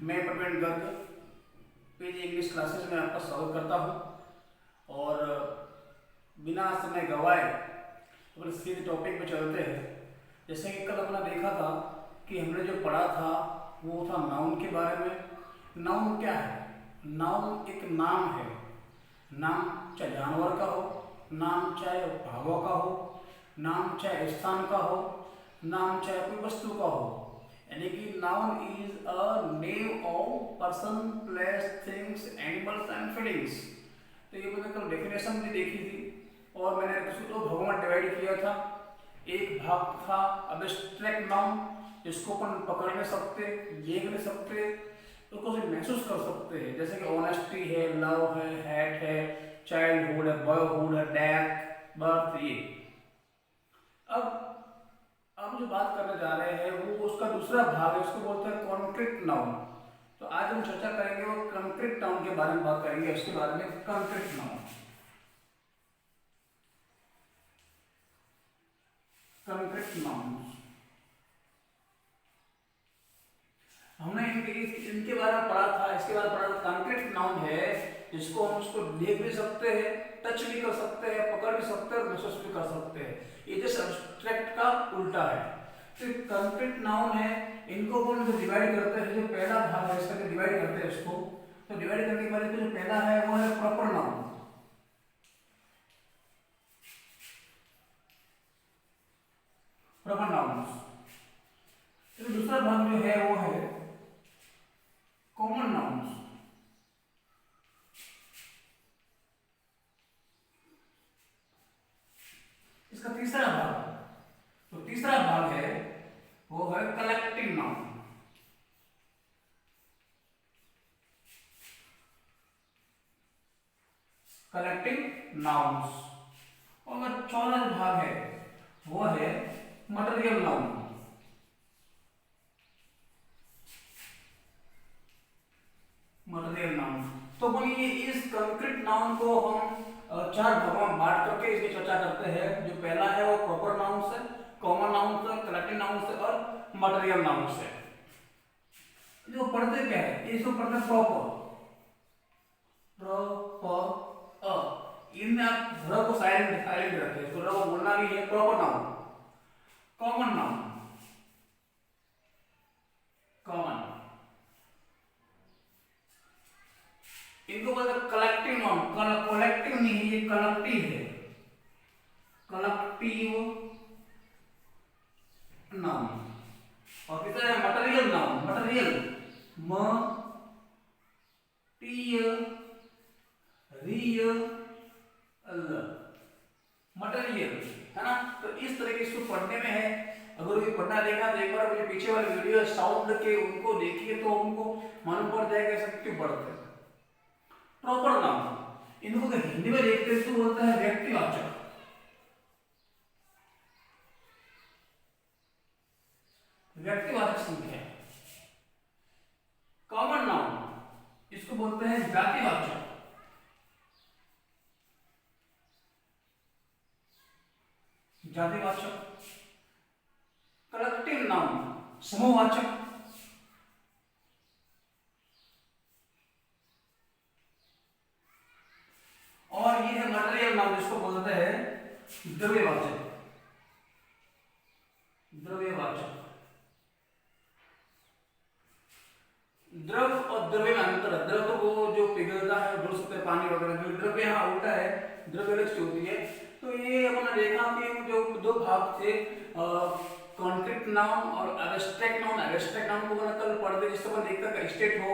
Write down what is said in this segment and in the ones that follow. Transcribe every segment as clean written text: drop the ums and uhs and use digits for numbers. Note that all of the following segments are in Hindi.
मैं Praveen Garg PG English classes में आपका स्वागत करता हूं और बिना समय गवाए अपने सीधे टॉपिक पे चलते हैं। जैसे कि कल अपना देखा था कि हमने जो पढ़ा था वो था नाउन के बारे में। नाउन क्या है? नाउन एक नाम है। नाम चाहे जानवर का हो, नाम चाहे भावों का हो, नाम चाहे स्थान का हो, नाम चाहे कोई वस्तु का हो, यानी कि noun is a name of person, place, things, animals and feelings. तो ये मैंने कल डेफिनेशन भी देखी थी और मैंने इसको दो भागों में डिवाइड किया था। एक भाग था अब्स्ट्रैक्ट नाउन, जिसको अपन पकड़ नहीं सकते, देख नहीं सकते, उसको सिर्फ महसूस कर सकते हैं, जैसे कि ऑनेस्टी है, लव है, हैट है, चाइल्डहुड है, बॉयहुड है, डेथ, बर्थ। ये अब जो बात करने जा रहे हैं वो उसका दूसरा भाग है, उसको बोलते हैं कॉन्क्रीट नाउन। तो आज हम चर्चा करेंगे वो कॉन्क्रीट नाउन के बारे में बात करेंगे, उसके बारे में कॉन्क्रीट नाउन। कॉन्क्रीट नाउन हमने इनके बारे में पढ़ा था, इसके बारे में पढ़ा था। कॉन्क्रीट नाउन है जिसको हम उसको देख भी सकते हैं, टच भी कर सकते हैं, पकड़ भी सकते हैं और महसूस भी कर सकते हैं। ये जैसे अब्स्ट्रैक्ट का उल्टा है। तो कॉन्क्रीट नाउन है, इनको अपन जो डिवाइड करते हैं, जो पहला भाग है इसका जो डिवाइड करते हैं इसको, तो डिवाइड करने के बाद जो पहला है वो है प्रॉपर नाउन। Proper noun. तो दूसरा भाग जो है वो है कॉमन नाउन्स। इसका तीसरा भाग, तो तीसरा भाग है वो है कलेक्टिव नाउन। Collective nouns. और चौथा भाग है वो है मटेरियल नाउन। Material noun. तो बोलिए इस कंक्रीट नाउन को हम चार भागों में बांट करके इसकी चर्चा करते हैं। जो पहला है वो प्रॉपर नाउन से, कॉमन नाउन से, कलेक्टिव नाउन से और मटेरियल नाउन से। जो पढ़ते क्या है, इसको पढ़ते प्रॉपर। प्रॉपर इनमें आप र को साइलेंट साइलेंट रखें, इसको र को बोलना नहीं है। Proper noun, common noun, common, इनको बोलते हैं कलेक्टिव नाउन। कलेक्टिव नहीं, ये कलेक्टिव है। Collective noun. और कितना है मटेरियल नाउन। मटेरियल, म टी रियल, मटेरियल है ना। तो इस तरह के इसको पढ़ने में है। अगर ये पढ़ना देखा तो एक बार मुझे पीछे वाले वीडियो साउंड के उनको देखिए तो उनको मालूम पड़ जाएगा सब क्यों पढ़ते हैं। प्रॉपर नाउन, इनको हिंदी में देखते हैं तो बोलता है व्यक्तिवाचक। व्यक्तिवाचक संख्या। कॉमन नाउन, इसको बोलते हैं जातिवाचक। जातिवाचक। Collective noun, समूहवाचक। और ये है मटेरियल नाउन, जिसको बोलते हैं द्रव्यवाचक। द्रव्यवाचक। द्रव और द्रव्य में अंतर है। द्रव तो वो जो पिघलता है, डुल सकते हैं, पानी वगैरह। जो द्रव्य यहाँ उल्टा है, द्रव्य अलग से होती है। तो ये अपने देखा कि जो दो भाग थे, कॉन्क्रीट नाउन और एब्स्ट्रैक्ट नाउन। एब्स्ट्रैक्ट नाउन को मैंने कल पढ़ दिया, जिससे अपन देखता है स्टेट हो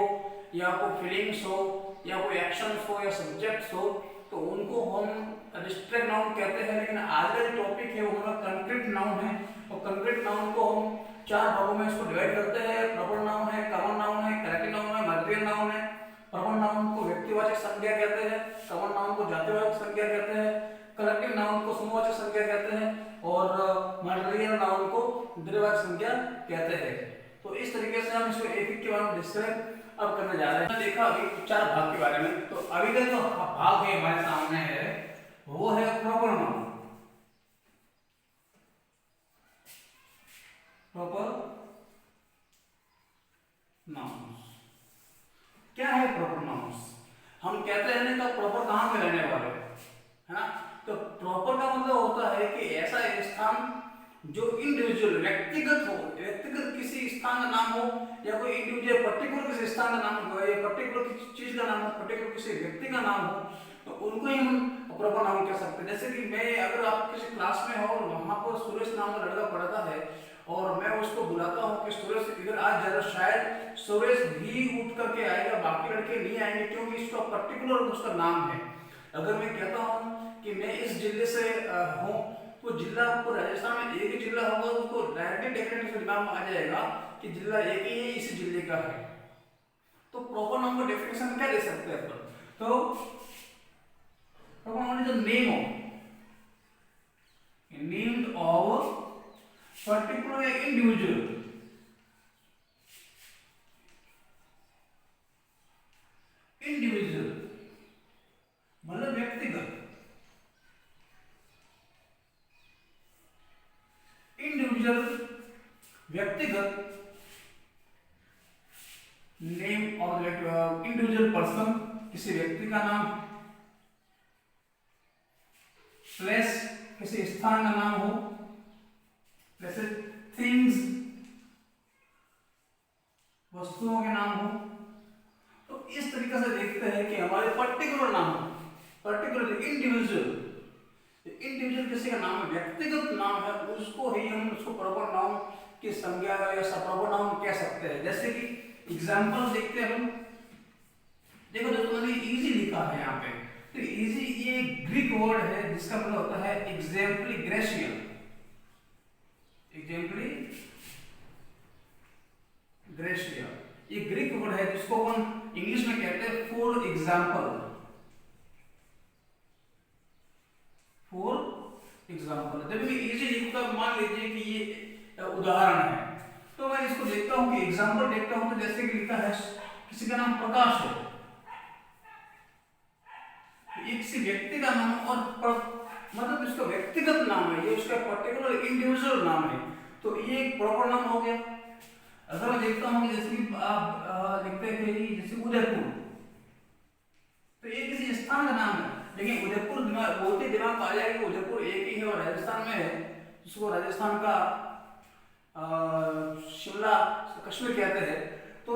या कोई फीलिंग्स हो या कोई एक्शंस हो या सब्जेक्ट्स हो, तो उनको हम एब्स्ट्रैक्ट नाउन कहते हैं। लेकिन आज का जो टॉपिक है वो हमारा कंक्रीट नाउन है। और कंक्रीट नाउन को हम चार भागों में इसको डिवाइड करते हैं। प्रॉपर नाउन है, कॉमन नाउन है, कलेक्टिव नाउन है, मटेरियल नाउन है। प्रॉपर नाउन को व्यक्तिवाचक संज्ञा कहते हैं, कॉमन नाउन को जातिवाचक संज्ञा कहते हैं, कलेक्टिव नाउन को समूहवाचक संज्ञा कहते हैं और मटेरियल नाउन को द्रव्यवाचक संज्ञा कहते हैं। तो इस तरीके से हम इसको एक एक के बारे में डिस्क्राइब अब करने जा रहे हैं। देखा अभी चार भाग के बारे में। तो अभी का जो भाग है हमारे सामने है वो है proper noun. Proper noun. Proper कहाँ के रहने वाले हो, है ना। तो प्रॉपर का मतलब होता है कि ऐसा स्थान जो इंडिविजुअल व्यक्तिगत हो, व्यक्तिगत किसी स्थान का नाम हो, या कोई इंडिविजुअल पर्टिकुलर किसी स्थान का नाम हो, या पर्टिकुलर किसी चीज का नाम हो, पर्टिकुलर किसी व्यक्ति का नाम हो, तो उनको ही हम प्रॉपर नाम कह सकते हैं। जैसे कि मैं, अगर आप किसी क्लास में हो और वहां पर सुरेश नाम का लड़का पढ़ता है और मैं उसको बुलाता हूँ कि सुरेश इधर आज जरा, शायद सुरेश भी उठ करके आएगा, बाकी लड़के नहीं आएंगे, क्योंकि इसका पर्टिकुलर उसका नाम है। अगर मैं कहता हूँ कि मैं इस जिले से हूँ, तो जिला आपको राजस्थान में एक ही जिला होगा, उसको डायरेक्टली डेफिनेटली दिमाग में आ जाएगा कि जिला एक ही है, इस जिले का है। तो प्रॉपर नाउन का डेफिनेशन क्या दे सकते हैं अपन? तो proper noun is the name of particular individual, मतलब व्यक्तिगत, इंडिविजुअल व्यक्तिगत नेम ऑफ इंडिविजुअल पर्सन, किसी व्यक्ति का नाम, प्लेस किसी स्थान का नाम हो, जैसे थिंग्स वस्तुओं के नाम हो। तो इस तरीके से देखते हैं कि हमारे पर्टिकुलर नाम, पर्टिकुलर इंडिविजुअल किसी का नाम है, व्यक्तिगत नाम है, उसको ही हम उसको प्रॉपर नाउन की संज्ञा या प्रॉपर नाउन कह सकते हैं। जैसे कि एग्जांपल देखते हैं हम। देखो दोस्तों, मैंने इजी लिखा है यहाँ पे, तो इजी ये ग्रीक वर्ड है जिसका मतलब होता है एग्जाम्पली ग्रेशियल, एग्जाम्पली ग्रेशियल। ये ग्रीक वर्ड है जिसको हम इंग्लिश में कहते हैं फॉर एग्जाम्पल, फॉर एग्जाम्पल। जब मैं इजी लिखता हूं, मान लीजिए कि ये उदाहरण है, तो मैं इसको देखता हूं कि एग्जाम्पल देखता हूं, तो जैसे कि लिखा है किसी का नाम प्रकाश है, ये किसी व्यक्ति का नाम और मतलब इसका व्यक्तिगत नाम है, ये उसका पर्टिकुलर इंडिविजुअल नाम है, तो ये एक प्रॉपर नाम हो गया। अगर मैं देखता हूं कि जैसे कि आप लिखते हैं कि जैसे उदयपुर, तो ये किसी स्थान का नाम है, लेकिन उदयपुर बोलते दिमाग आ जाएगा कि उदयपुर एक ही है और राजस्थान में है, जिसको राजस्थान का शिमला कश्मीर कहते हैं। तो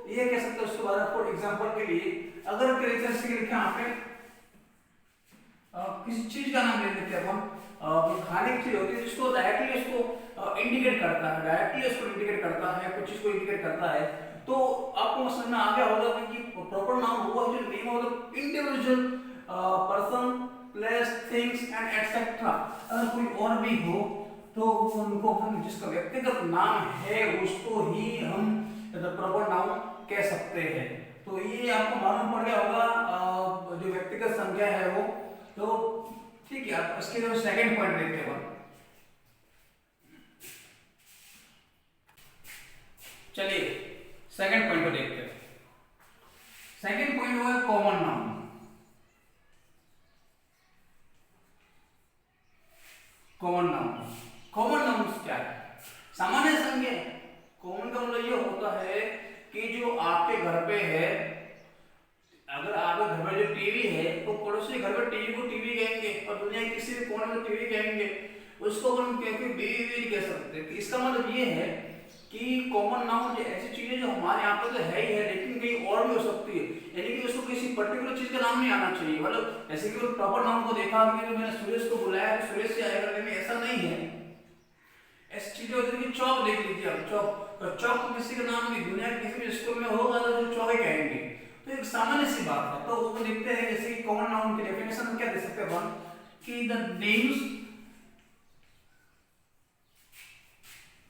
ये कह सकते हैं उसके बाद फॉर एग्जांपल के लिए, अगर जैसे कि लिखा यहाँ पे किसी चीज का नाम ले लेते हैं हम, खाने की चीज होती है जिसको डायरेक्टली उसको इंडिकेट करता है, डायरेक्टली उसको इंडिकेट करता है, कुछ चीज को इंडिकेट करता है, तो आपको समझ में आ गया होगा कि प्रॉपर नाउन हुआ जो name of the individual person, place, things and etcetera. अगर कोई और भी हो तो उनको हम जिसका व्यक्तिगत नाम है उसको ही हम प्रॉपर नाउन कह सकते हैं। तो ये आपको मालूम पड़ गया होगा जो व्यक्तिगत संख्या है वो। तो ठीक है, आप इसके जो सेकंड पॉइंट देखते हैं। चलिए सेकंड पॉइंट को देखते हैं। सेकंड पॉइंट हुआ common noun. Common noun, common noun क्या है? सामान्य संज्ञा। कॉमन का मतलब ये होता है कि जो आपके घर पे है, अगर आपके घर में जो टीवी है तो पड़ोसी घर में टीवी को टीवी कहेंगे और दुनिया के किसी भी कोने में टीवी कहेंगे, उसको हम बीवी कह सकते हैं। इसका मतलब ये है कि कॉमन नाउन जो ऐसी चीज है जो हमारे यहाँ पे तो है ही है, लेकिन कहीं और भी हो सकती है, यानी कि उसको किसी पर्टिकुलर चीज का नाम नहीं आना चाहिए। मतलब ऐसे कि प्रॉपर नाउन को देखा कि जो मैंने सुरेश को बुलाया तो सुरेश से आएगा, लेकिन ऐसा नहीं है। ऐसी चीजें होती है कि चौक देख लीजिए आप, चौक तो किसी का नाम नहीं, दुनिया के किसी भी स्कूल में होगा तो चौक ही कहेंगे। तो एक सामान्य सी बात है। तो वो देखते हैं जैसे कि कॉमन नाउन की डेफिनेशन हम क्या दे सकते हैं कि the names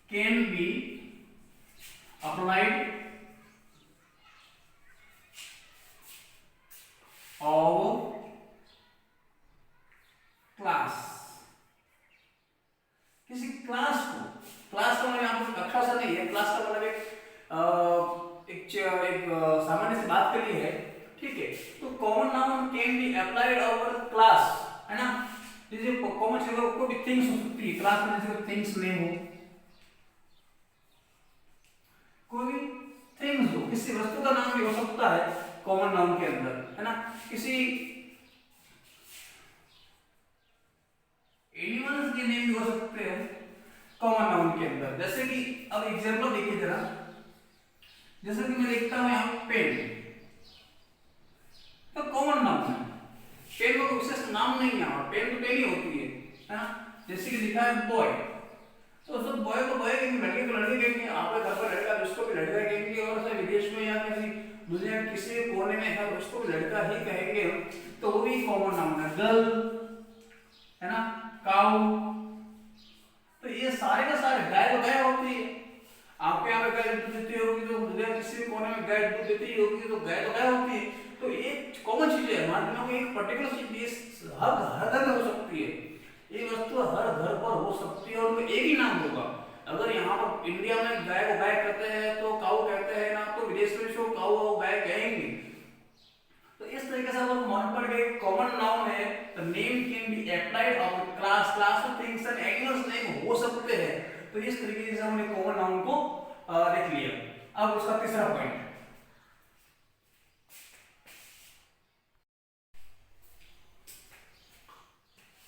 can be applied of class. किसी क्लास को, क्लास का मतलब यहाँ पर कक्षा सा नहीं है, क्लास का मतलब एक सामान्य सी बात के लिए है, ठीक है। तो common noun can be applied over class, है ना। जैसे कॉमन जगह को भी थिंग्स हो सकती है, क्लास में जैसे थिंग्स नेम हो, कोई थिंग्स हो, किसी वस्तु का नाम भी हो सकता है कॉमन नाउन के अंदर, है ना। किसी एनिमल्स के नेम भी हो सकते हैं कॉमन नाउन के अंदर। जैसे कि अब एग्जांपल देखिए जरा, जैसे कि मैं लिखता हूं यहां पेन, तो कॉमन नाउन है, पेन का विशेष नाम नहीं है, और पेन तो पेन ही होती है ना। जैसे कि लिखा है बॉय, तो सब बॉय को बॉय कहेंगे, लड़के को लड़के कहेंगे, आपके घर पर लड़का जिसको भी लड़का कहेंगे, और सब विदेश में या किसी दुनिया के किसी भी कोने में है उसको भी लड़का ही कहेंगे, तो वो भी कॉमन नाउन है। गर्ल है ना, काऊ, तो ये सारे का सारे, गाय तो गाय होती है, आपके यहाँ पे गाय दूध देती होगी, तो दुनिया किसी भी कोने में गाय दूध देती होगी, तो गाय तो गाय होती है। तो ये कॉमन चीज है, हमारे दिमाग में एक पर्टिकुलर चीज हर घर में हो सकती है, ये वस्तु हर घर पर हो सकती है, और उनका एक ही नाम होगा। अगर यहाँ पर इंडिया में गाय को गाय कहते हैं तो काऊ कहते हैं ना, तो विदेश में इसको काऊ और गाय कहेंगे। तो इस तरीके से अगर मन पड़ गए कॉमन नाउन है, तो name can be applied on class, class of things and animals name हो सकते हैं। तो इस तरीके से हमने कॉमन नाउन को देख लिया। अब उसका तीसरा पॉइंट,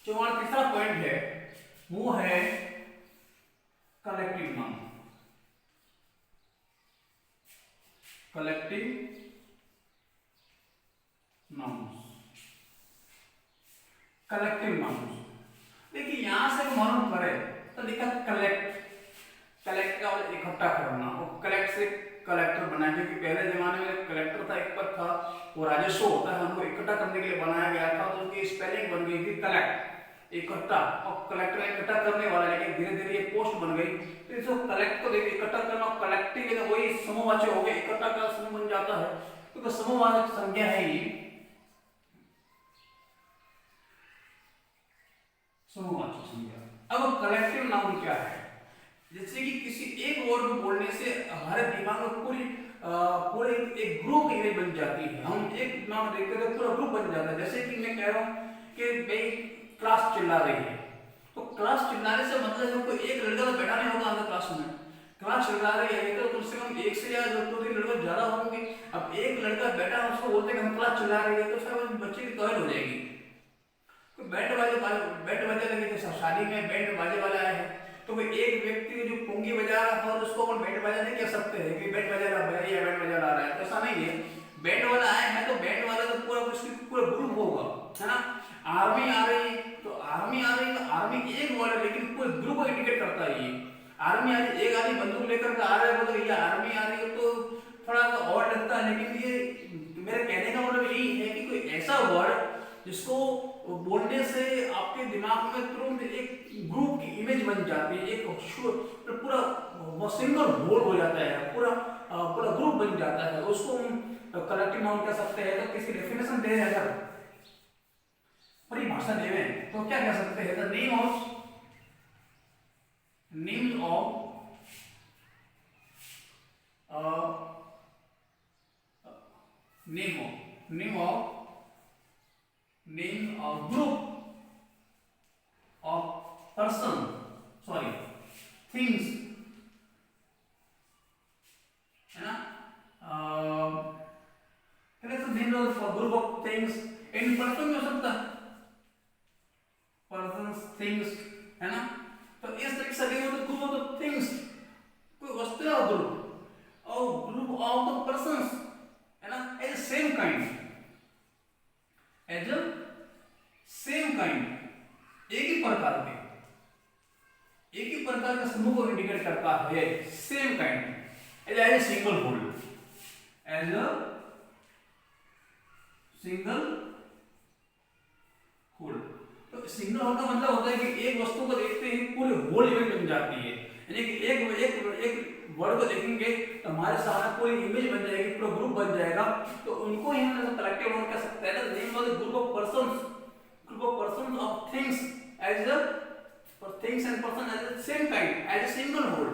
जो हमारा तीसरा पॉइंट है वो है collective noun. Collective nouns, collective nouns, देखिए यहां से मालूम पड़े तो लिखा कलेक्ट, कलेक्ट का मतलब इकट्ठा करना, और कलेक्ट से कलेक्टर बनाया, क्योंकि पहले जमाने में कलेक्टर था, एक पद था, वो राजस्व होता है, हमको इकट्ठा करने के लिए बनाया गया था, तो उसकी स्पेलिंग बन गई थी कलेक्ट, इकट्ठा, और कलेक्टर इकट्ठा करने वाला, लेकिन धीरे धीरे ये पोस्ट बन गई, तो इसको कलेक्ट को देखिए इकट्ठा करना, कलेक्टिव है वही समूहवाचक हो गया, इकट्ठा का समूह बन जाता है, क्योंकि तो समूहवाचक संज्ञा है ये, समूहवाचक संज्ञा। अब कलेक्टिव नाउन क्या है, जैसे कि किसी एक वर्ड को बोलने से हमारे दिमाग में पूरे एक ग्रुप इमेज बन जाती है, हम एक नाम देखते तो पूरा ग्रुप बन जाता है। जैसे कि मैं कह रहा हूँ कि भाई क्लास चिल्ला रही है, तो क्लास चिल्लाने से मतलब है कोई एक लड़का तो बैठा नहीं होगा अंदर क्लास में, क्लास चिल्ला रही है तो कम से कम एक से या दो तीन लड़के ज्यादा होंगे। अब एक लड़का बैठा है, उसको बोलते हैं कि हम क्लास चिल्ला रही है, तो शायद बच्चे की टॉयलेट हो जाएगी। तो बैंड बाजे लगे, तो शादी में बैंड बाजे वाला आया है, तो भाई एक व्यक्ति जो पुंगी बजा रहा था, और उसको अपन बैंड बाजा नहीं कह सकते हैं कि बैंड बजा रहा है या बैंड बजा रहा है, तो ऐसा नहीं है। बैंड वाला आया है तो बैंड वाला तो पूरा उसकी पूरा ग्रुप होगा, है ना। आर्मी आ रही है तो आर्मी आ रही है, तो आर्मी एक वर्ड है लेकिन पूरे ग्रुप को इंडिकेट करता है। ये आर्मी आ रही, एक आदमी बंदूक लेकर आ रहा है, मतलब ये आर्मी आ रही है, तो थोड़ा सा और लगता है, लेकिन ये मेरे कहने का मतलब यही है कि कोई ऐसा वर्ड जिसको बोलने से आपके दिमाग में तुरंत एक ग्रुप की इमेज बन जाती है, एक पूरा सिंगल होल हो जाता है, पूरा ग्रुप बन जाता है, उसको हम कलेक्टिव नाउन कह सकते हैं। तो किसी डेफिनेशन दे रहे अगर परिभाषा दे रहे तो क्या कह सकते हैं, the name of group of things, है ना, name of group of things, in person में हो सकता है, पर्सन्स थिंग्स, है ना। तो इस तरीके से ग्रुप ऑफ द थिंग्स, कोई वस्तु का ग्रुप, और ग्रुप ऑफ द पर्सन्स, है ना, as same kind, as a same kind, एक ही प्रकार का समूह को इंडिकेट करता है, same kind, as a single whole, as a single whole. तो सिंगल होल का मतलब होता है कि एक वस्तु को देखते ही पूरे होल इमेज बन जाती है, यानी कि एक वर्ड को देखेंगे तो हमारे सामने पूरी इमेज बन जाएगी, पूरा ग्रुप बन जाएगा, तो उनको ही हम कलेक्टिव नाउन कह सकते हैं। Name of the group of persons of things as a things and person as a same kind, as a single whole.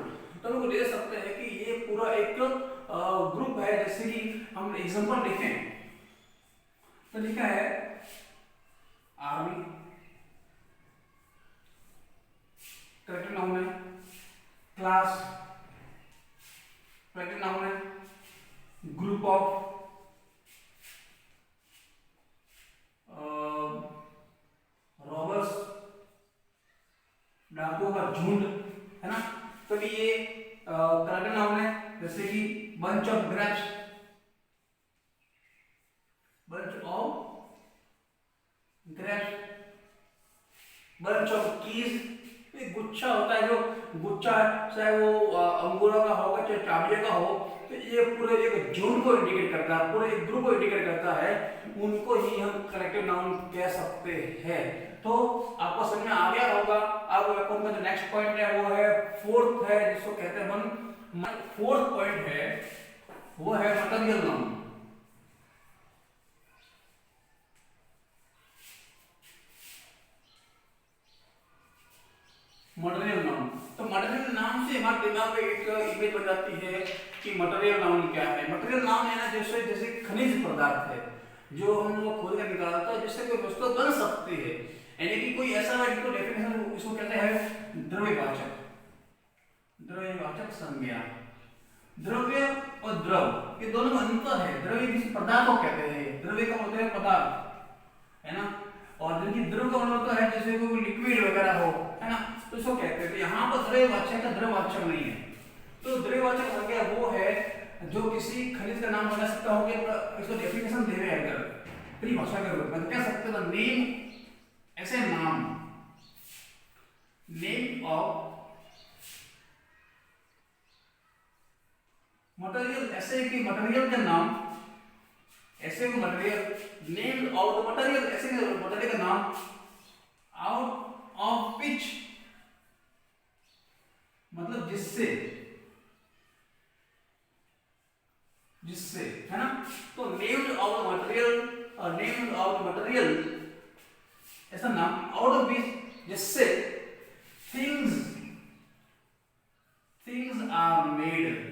तो हम लोग दे सकते हैं कि ये पूरा एक ग्रुप है। जैसे कि हम एग्जांपल देखें तो लिखा है आर्मी, कलेक्टिव नाउन है, क्लास कलेक्टिव नाउन है, ग्रुप ऑफ रॉबर्स डाकुओं का झुंड, है ना। कभी ये करेक्ट नाउन है, जैसे कि bunch of grapes, bunch of grapes, bunch of keys, एक गुच्छा होता है, जो गुच्छा है चाहे वो अंगूरों का होगा चाहे चाबियों का हो, तो ये पूरे एक झुंड को इंडिकेट करता है, पूरे एक ग्रुप को इंडिकेट करता है, उनको ही हम करेक्टिव नाउन कह सकते हैं। तो आपको समझ में आ गया होगा। अब अपन का जो नेक्स्ट पॉइंट है वो है फोर्थ है, जिसको कहते हैं फोर्थ पॉइंट है वो है मटेरियल नाउन। मटेरियल नाउन, तो मटेरियल नाउन से हमारे दिमाग में एक इमेज बन जाती है कि मटेरियल नाउन क्या है। मटेरियल नाउन है ना, जैसे जैसे खनिज पदार्थ है जो हम लोग खोद कर निकालते हैं, जिससे कोई वस्तु बन सकती है, यानी कि कोई ऐसा है तो डेफिनेशन इसको कहते हैं द्रव्यवाचक, द्रव्यवाचक संज्ञा। द्रव्य और द्रव ये दोनों में अंतर है। द्रव्य किसी पदार्थ को कहते हैं, द्रव्य का मतलब है पदार्थ, है ना, और जिनकी द्रव का मतलब है जैसे कोई लिक्विड वगैरह हो, है ना, तो इसको कहते हैं। यहाँ पर द्रव्यवाचक का द्रव्यवाचक नहीं है। तो द्रव्यवाचक संज्ञा वो है जो किसी खनिज का नाम बता सकता हो, इसको डेफिनेशन दे रहे हैं अगर परिभाषा के रूप में कह सकते हो नेम, ऐसे नाम, नेम ऑफ मटेरियल, ऐसे कि मटेरियल का नाम, ऐसे material name of the material, ऐसे मटेरियल का नाम आउट ऑफ विच, मतलब जिससे, जिससे, है ना। तो नेम्ड ऑफ द मटेरियल और नेम्ड ऑफ द मटेरियल, ऐसा नाम आउट ऑफ विच, जिससे थिंग्स, थिंग्स आर मेड,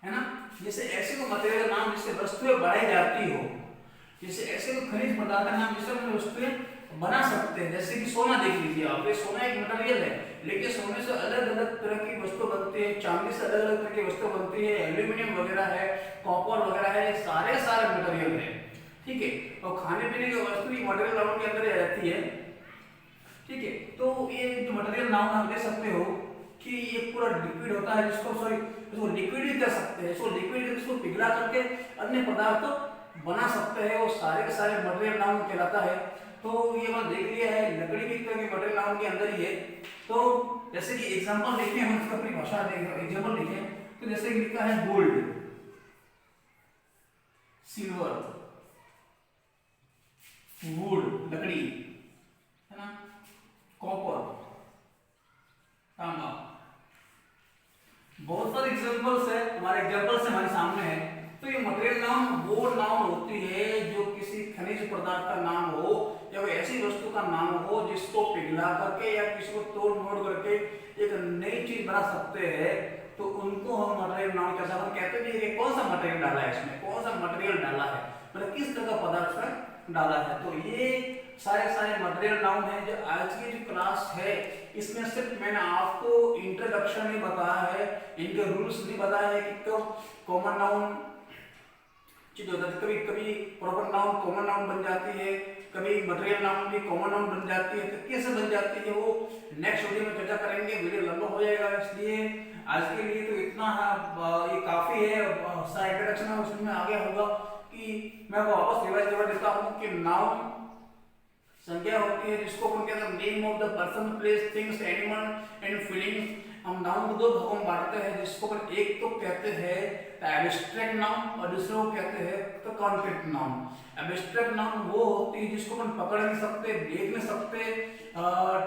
है ना। जैसे ऐसे को मटेरियल का नाम जिससे वस्तुएं बनाई जाती हो, जैसे ऐसे को खनिज पदार्थ का नाम जिससे हम वस्तुएं बना सकते हैं। जैसे कि सोना देख लीजिए आप, ये सोना एक मटेरियल है, लेकिन सोने से अलग अलग तरह की वस्तु बनती है, चांदी से अलग अलग तरह की वस्तु बनती है, एल्यूमिनियम वगैरह है, कॉपर वगैरह है, सारे सारे मटेरियल है, ठीक है। और खाने पीने की वस्तु भी मटेरियल नाउन के अंदर आ जाती है, ठीक है। तो ये जो मटेरियल नाउन आप देख सकते हो कि ये पूरा लिक्विड होता है, जिसको सॉरी इसको लिक्विड भी कर सकते हैं, इसको लिक्विड इसको पिघला करके अन्य पदार्थ बना सकते हैं, वो सारे के सारे मटेरियल नाउन कहलाता है। तो ये बात देख लिया है, लकड़ी भी तरह के मटेरियल नाउन के अंदर ही है। तो जैसे कि एग्जांपल देखें, हम इसका अपनी भाषा एग्जांपल लिखें, तो जैसे कि लिखा है गोल्ड, सिल्वर, वुड लकड़ी, है ना, कॉपर तांबा, बहुत सारे एग्जांपल्स है, हमारे एग्जांपल्स हमारे सामने है। तो ये मटेरियल नाउन वो नाउन होती है जो किसी खनिज पदार्थ का नाम हो या कोई ऐसी वस्तु का नाम हो जिसको पिघला करके या किसी को तोड़ मोड़ करके एक नई चीज बना सकते हैं, तो उनको हम मटेरियल नाउन कैसा हम कहते हैं कि कौन सा मटेरियल डाला है, इसमें कौन सा मटेरियल डाला है, मतलब किस तरह का पदार्थ में डाला है। तो ये सारे सारे मटेरियल नाउन है। जो आज की जो क्लास है इसमें सिर्फ मैंने आपको इंट्रोडक्शन ही बताया है, इनके रूल्स नहीं बताया है कि कब कॉमन नाउन चीज होता है, कभी कभी प्रॉपर नाउन कॉमन नाउन बन जाती है, कभी मटेरियल नाउन भी कॉमन नाउन बन जाती है, तो कैसे बन जाती है वो नेक्स्ट वीडियो में चर्चा करेंगे। वीडियो लंबा हो जाएगा, इसलिए आज के लिए तो इतना ये काफी है। सारा इंट्रोडक्शन है उसमें आ गया होगा कि मैं आपको वापस रिवाइज करवा देता हूँ कि नाउन संज्ञा होती है जिसको अपन कहते हैं name of the person, place, things, animal and feeling. हम नाउन को दो भागों में बांटते हैं, जिसको अपन एक तो कहते हैं एब्स्ट्रैक्ट नाउन और दूसरे को कहते हैं तो कॉन्क्रीट नाउन। एब्स्ट्रैक्ट नाउन वो होती है जिसको अपन पकड़ नहीं सकते, देख नहीं सकते,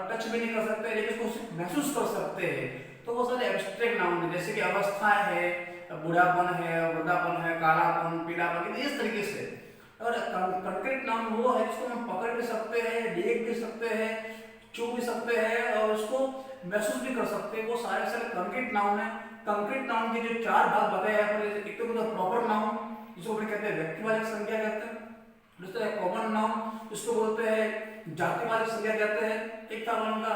टच भी नहीं कर सकते, लेकिन उसको महसूस कर सकते हैं, तो वो सारे एब्स्ट्रैक्ट नाउन है। जैसे कि अवस्थाएं है, बूढ़ापन है, वृद्धापन है, कालापन, पीलापन, इस तरीके से। और कंक्रीट नाउन वो है जिसको हम पकड़ भी सकते हैं, देख भी सकते हैं, छू भी सकते हैं और उसको महसूस भी कर सकते हैं, वो सारे सारे कंक्रीट नाउन है। कंक्रीट नाउन के जो चार भाग बताए हैं, एक तो प्रॉपर नाउन जिसको अपन कहते हैं व्यक्तिवाचक संज्ञा कहते हैं, दूसरा है कॉमन नाउन जिसको बोलते हैं जातिवाचक संज्ञा कहते हैं, एक था उनका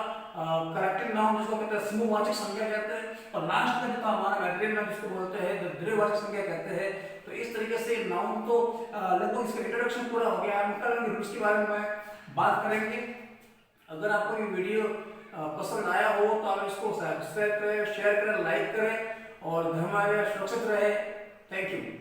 करेक्टिव नाउन जिसको कहते हैं समूहवाचक संज्ञा कहते हैं, और लास्ट में जो था हमारा मटेरियल नाउन जिसको बोलते हैं द्रव्यवाचक संज्ञा कहते हैं। तो इस तरीके से नाउन तो लगभग इसका इंट्रोडक्शन पूरा हो गया। हम कल रूल्स के बारे में बात करेंगे। अगर आपको ये वीडियो पसंद आया हो तो आप इसको सब्सक्राइब करें, शेयर करें, लाइक करें और धर्मार्य सुरक्षित रहे। Thank you.